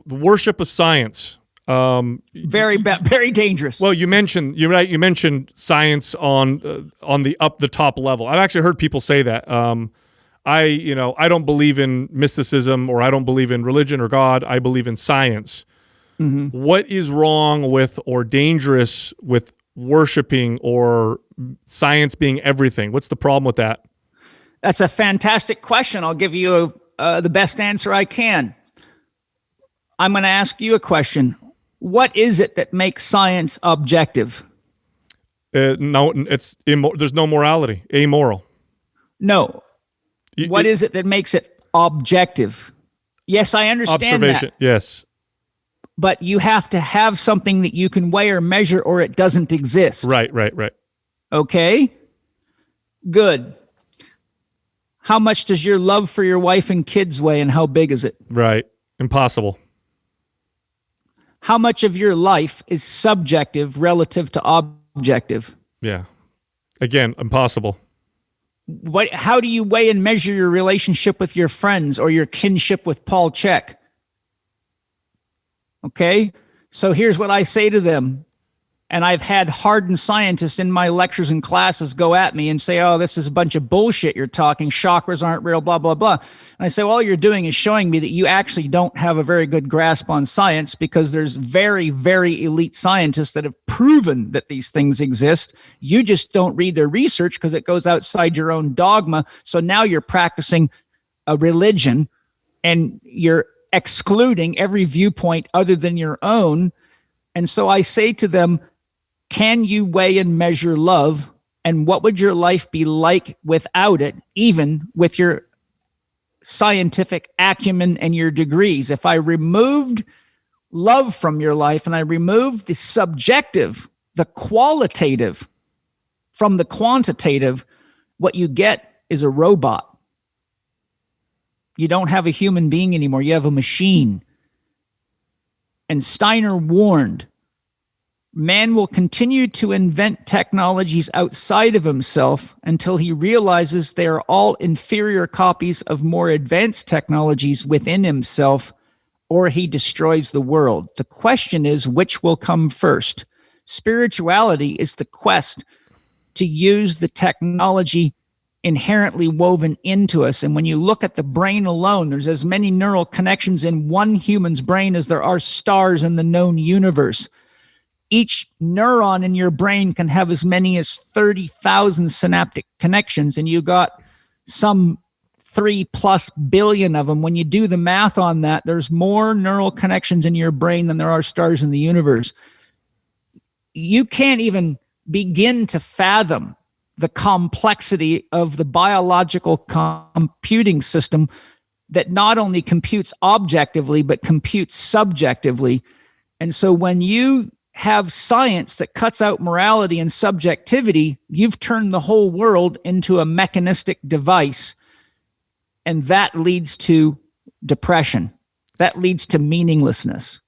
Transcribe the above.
the worship of science. Very dangerous. Well, you're right. You mentioned science on the top level. I've actually heard people say that. I don't believe in mysticism, or I don't believe in religion or God. I believe in science. Mm-hmm. What is wrong with or dangerous with worshiping or science being everything? What's the problem with that? That's a fantastic question. I'll give you the best answer I can. I'm going to ask you a question. What is it that makes science objective? No, there's no morality, amoral. No. What is it that makes it objective? Yes, I understand observation, that. Yes. But you have to have something that you can weigh or measure, or it doesn't exist. Right. Okay? Good. How much does your love for your wife and kids weigh, and how big is it? Right. Impossible. How much of your life is subjective relative to objective? Yeah. Again, impossible. How do you weigh and measure your relationship with your friends or your kinship with Paul Chek? Okay? So here's what I say to them. And I've had hardened scientists in my lectures and classes go at me and say, oh, this is a bunch of bullshit you're talking. Chakras aren't real, blah, blah, blah. And I say, well, all you're doing is showing me that you actually don't have a very good grasp on science, because there's very, very elite scientists that have proven that these things exist. You just don't read their research because it goes outside your own dogma. So now you're practicing a religion and you're excluding every viewpoint other than your own. And so I say to them, can you weigh and measure love? And what would your life be like without it, even with your scientific acumen and your degrees? If I removed love from your life and I removed the subjective, the qualitative from the quantitative, what you get is a robot. You don't have a human being anymore. You have a machine. And Steiner warned, man will continue to invent technologies outside of himself until he realizes they are all inferior copies of more advanced technologies within himself, or he destroys the world. The question is, which will come first? Spirituality is the quest to use the technology inherently woven into us. And when you look at the brain alone, there's as many neural connections in one human's brain as there are stars in the known universe. Each neuron in your brain can have as many as 30,000 synaptic connections, and you got some 3+ billion of them. When you do the math on that, there's more neural connections in your brain than there are stars in the universe. You can't even begin to fathom the complexity of the biological computing system that not only computes objectively, but computes subjectively. And so when you have science that cuts out morality and subjectivity, you've turned the whole world into a mechanistic device. And that leads to depression. That leads to meaninglessness.